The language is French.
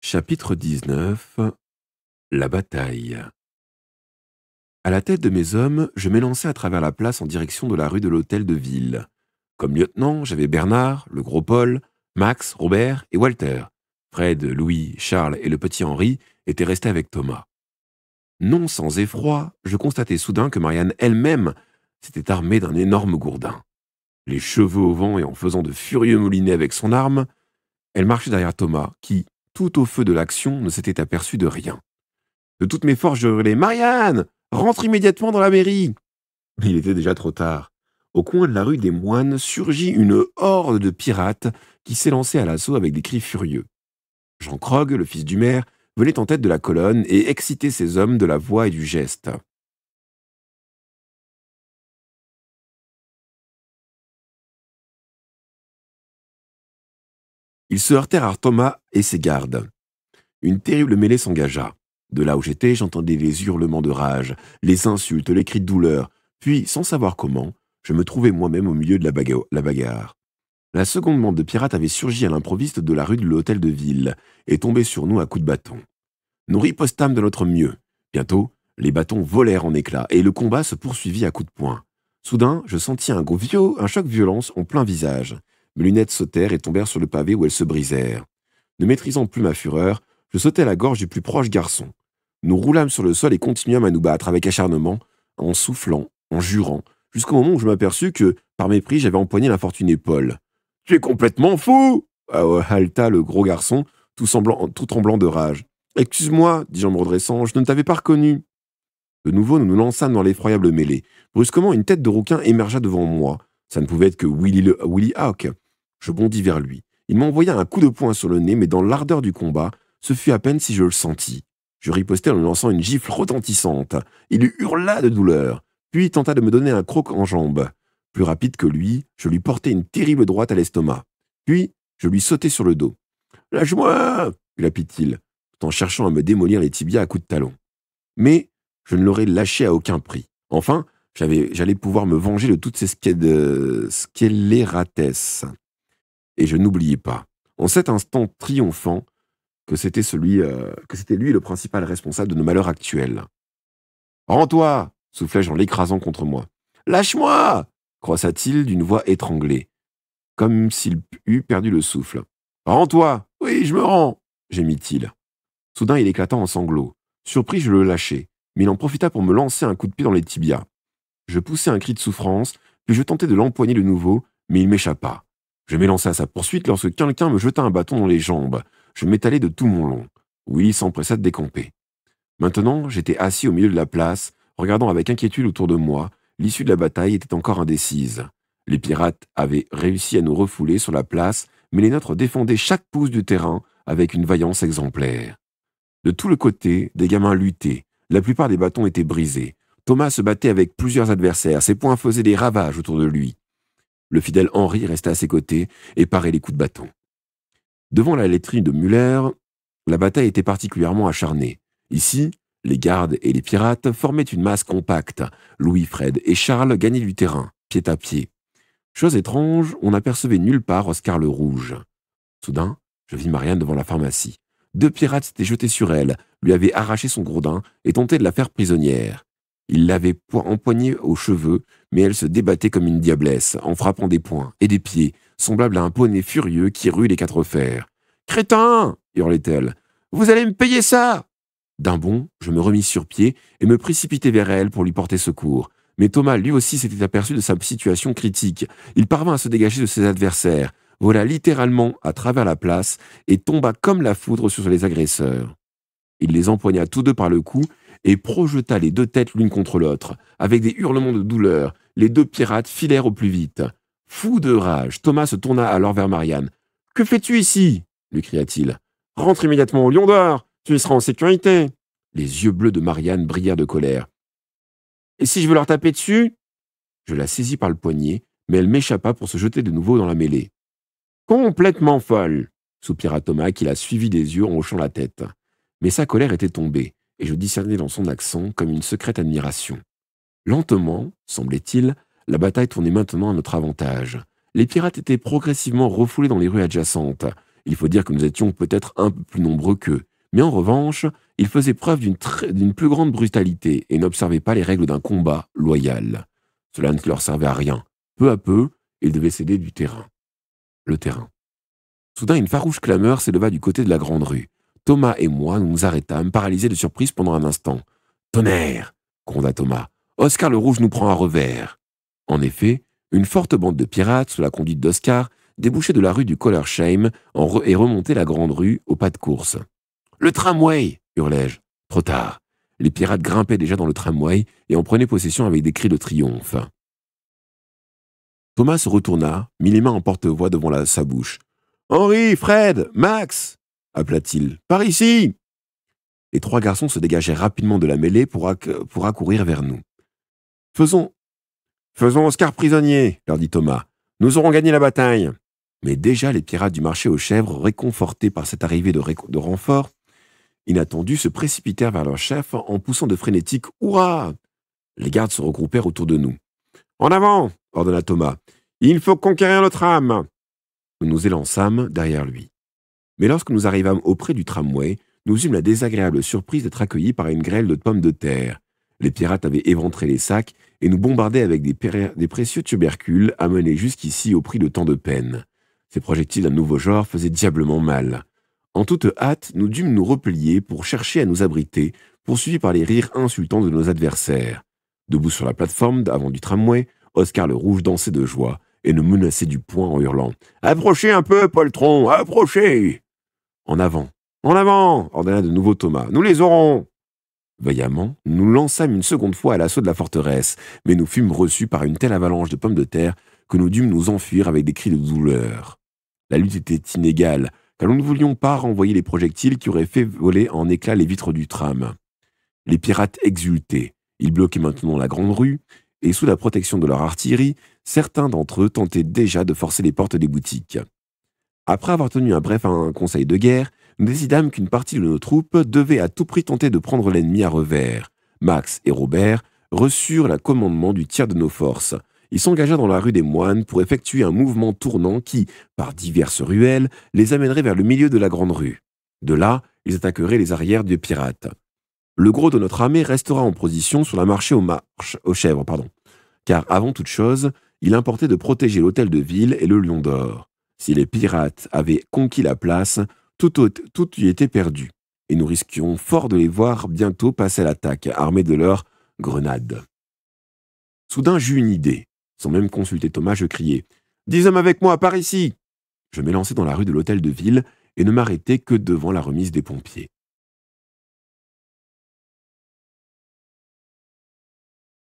Chapitre 19. La bataille. À la tête de mes hommes, je m'élançai à travers la place en direction de la rue de l'Hôtel de Ville. Comme lieutenant, j'avais Bernard, le gros Paul, Max, Robert et Walter. Fred, Louis, Charles et le petit Henri étaient restés avec Thomas. Non sans effroi, je constatai soudain que Marianne elle-même s'était armée d'un énorme gourdin. Les cheveux au vent et en faisant de furieux moulinets avec son arme, elle marchait derrière Thomas, qui, tout au feu de l'action, ne s'était aperçu de rien. De toutes mes forces, je hurlai « Marianne, rentre immédiatement dans la mairie !» Mais il était déjà trop tard. Au coin de la rue des Moines surgit une horde de pirates qui s'élançait à l'assaut avec des cris furieux. Jean Krog, le fils du maire, venait en tête de la colonne et excitait ses hommes de la voix et du geste. Ils se heurtèrent à Thomas et ses gardes. Une terrible mêlée s'engagea. De là où j'étais, j'entendais les hurlements de rage, les insultes, les cris de douleur. Puis, sans savoir comment, je me trouvais moi-même au milieu de la bagarre. La seconde bande de pirates avait surgi à l'improviste de la rue de l'Hôtel de Ville et tombait sur nous à coups de bâton. Nous ripostâmes de notre mieux. Bientôt, les bâtons volèrent en éclats et le combat se poursuivit à coups de poing. Soudain, je sentis un choc violent en plein visage. Mes lunettes sautèrent et tombèrent sur le pavé où elles se brisèrent. Ne maîtrisant plus ma fureur, je sautai à la gorge du plus proche garçon. Nous roulâmes sur le sol et continuâmes à nous battre avec acharnement, en soufflant, en jurant, jusqu'au moment où je m'aperçus que, par mépris, j'avais empoigné l'infortuné Paul. « Tu es complètement fou !» haleta le gros garçon, tout tremblant de rage. « Excuse-moi, dis-je en me redressant, je ne t'avais pas reconnu. » De nouveau, nous nous lançâmes dans l'effroyable mêlée. Brusquement, une tête de rouquin émergea devant moi. Ça ne pouvait être que Willy Hawk. Je bondis vers lui. Il m'envoya un coup de poing sur le nez, mais dans l'ardeur du combat, ce fut à peine si je le sentis. Je ripostai en lui lançant une gifle retentissante. Il hurla de douleur, puis tenta de me donner un croc en jambe. Plus rapide que lui, je lui portai une terrible droite à l'estomac. Puis, je lui sautai sur le dos. « Lâche-moi » glapit-il, tout en cherchant à me démolir les tibias à coups de talon. Mais je ne l'aurais lâché à aucun prix. Enfin, j'allais pouvoir me venger de toutes ces scélératesses. Et je n'oubliais pas, en cet instant triomphant, que c'était lui le principal responsable de nos malheurs actuels. « Rends-toi » soufflai-je en l'écrasant contre moi. « Lâche-moi » croissa-t-il d'une voix étranglée, comme s'il eût perdu le souffle. « Rends-toi »« Oui, je me rends » gémit-il. Soudain, il éclata en sanglots. Surpris, je le lâchai, mais il en profita pour me lancer un coup de pied dans les tibias. Je poussai un cri de souffrance, puis je tentai de l'empoigner de nouveau, mais il m'échappa. Je m'élançai à sa poursuite lorsque quelqu'un me jeta un bâton dans les jambes. Je m'étalai de tout mon long. Willy s'empressa de décamper. Maintenant, j'étais assis au milieu de la place, regardant avec inquiétude autour de moi. L'issue de la bataille était encore indécise. Les pirates avaient réussi à nous refouler sur la place, mais les nôtres défendaient chaque pouce du terrain avec une vaillance exemplaire. De tous les côtés, des gamins luttaient. La plupart des bâtons étaient brisés. Thomas se battait avec plusieurs adversaires. Ses poings faisaient des ravages autour de lui. Le fidèle Henri restait à ses côtés et parait les coups de bâton. Devant la laiterie de Muller, la bataille était particulièrement acharnée. Ici, les gardes et les pirates formaient une masse compacte. Louis, Fred et Charles gagnaient du terrain, pied à pied. Chose étrange, on n'apercevait nulle part Oscar le Rouge. Soudain, je vis Marianne devant la pharmacie. 2 pirates s'étaient jetés sur elle, lui avaient arraché son gourdin et tentaient de la faire prisonnière. Ils l'avaient empoignée aux cheveux, mais elle se débattait comme une diablesse, en frappant des poings et des pieds, semblable à un poney furieux qui rue les 4 fers. « Crétin !» hurlait-elle. « Vous allez me payer ça !» D'un bond, je me remis sur pied et me précipitai vers elle pour lui porter secours. Mais Thomas, lui aussi, s'était aperçu de sa situation critique. Il parvint à se dégager de ses adversaires, vola littéralement à travers la place et tomba comme la foudre sur les agresseurs. Il les empoigna tous deux par le cou et projeta les 2 têtes l'une contre l'autre. Avec des hurlements de douleur, les 2 pirates filèrent au plus vite. Fou de rage, Thomas se tourna alors vers Marianne. « Que fais-tu ici » lui cria-t-il. « Rentre immédiatement au Lion d'Or, tu y seras en sécurité. » Les yeux bleus de Marianne brillèrent de colère. « Et si je veux leur taper dessus ?» Je la saisis par le poignet, mais elle m'échappa pour se jeter de nouveau dans la mêlée. « Complètement folle !» soupira Thomas qui la suivit des yeux en hochant la tête. Mais sa colère était tombée, et je discernais dans son accent comme une secrète admiration. Lentement, semblait-il, la bataille tournait maintenant à notre avantage. Les pirates étaient progressivement refoulés dans les rues adjacentes. Il faut dire que nous étions peut-être un peu plus nombreux qu'eux. Mais en revanche, ils faisaient preuve d'une plus grande brutalité et n'observaient pas les règles d'un combat loyal. Cela ne leur servait à rien. Peu à peu, ils devaient céder le terrain. Soudain, une farouche clameur s'éleva du côté de la grande rue. Thomas et moi, nous nous arrêtâmes, paralysés de surprise pendant un instant. « Tonnerre !» gronda Thomas. « Oscar le Rouge nous prend à revers !» En effet, une forte bande de pirates, sous la conduite d'Oscar, débouchait de la rue du Collersheim et remontait la grande rue au pas de course. « Le tramway !» hurlai-je. Trop tard. Les pirates grimpaient déjà dans le tramway et en prenaient possession avec des cris de triomphe. Thomas se retourna, mit les mains en porte-voix devant sa bouche. « Henri, Fred, Max !» appela-t-il. « Par ici !» Les trois garçons se dégagèrent rapidement de la mêlée pour accourir vers nous. « Faisons Oscar prisonnier, leur dit Thomas. Nous aurons gagné la bataille. Mais déjà, les pirates du marché aux chèvres, réconfortés par cette arrivée de renforts inattendus, se précipitèrent vers leur chef en poussant de frénétiques « Hurrah !» Les gardes se regroupèrent autour de nous. « En avant !» ordonna Thomas. « Il faut conquérir le tram !» Nous nous élançâmes derrière lui. Mais lorsque nous arrivâmes auprès du tramway, nous eûmes la désagréable surprise d'être accueillis par une grêle de pommes de terre. Les pirates avaient éventré les sacs et nous bombardaient avec des précieux tubercules amenés jusqu'ici au prix de tant de peine. Ces projectiles d'un nouveau genre faisaient diablement mal. En toute hâte, nous dûmes nous replier pour chercher à nous abriter, poursuivis par les rires insultants de nos adversaires. Debout sur la plateforme avant du tramway, Oscar le Rouge dansait de joie et nous menaçait du poing en hurlant « Approchez un peu, poltron, approchez !»« En avant, ordonna de nouveau Thomas. « Nous les aurons !» Vaillamment, nous nous lançâmes une seconde fois à l'assaut de la forteresse, mais nous fûmes reçus par une telle avalanche de pommes de terre que nous dûmes nous enfuir avec des cris de douleur. La lutte était inégale, car nous ne voulions pas renvoyer les projectiles qui auraient fait voler en éclats les vitres du tram. Les pirates exultaient. Ils bloquaient maintenant la grande rue, et sous la protection de leur artillerie, certains d'entre eux tentaient déjà de forcer les portes des boutiques. Après avoir tenu un conseil de guerre, nous décidâmes qu'une partie de nos troupes devait à tout prix tenter de prendre l'ennemi à revers. Max et Robert reçurent le commandement du tiers de nos forces. Ils s'engagèrent dans la rue des Moines pour effectuer un mouvement tournant qui, par diverses ruelles, les amènerait vers le milieu de la grande rue. De là, ils attaqueraient les arrières des pirates. Le gros de notre armée restera en position sur la marché aux chèvres, car avant toute chose, il importait de protéger l'hôtel de ville et le Lion d'Or. Si les pirates avaient conquis la place, tout y était perdu, et nous risquions fort de les voir bientôt passer à l'attaque, armés de leurs grenades. Soudain, j'eus une idée. Sans même consulter Thomas, je criai « 10 hommes avec moi, par ici !» Je m'élançai dans la rue de l'hôtel de ville et ne m'arrêtai que devant la remise des pompiers.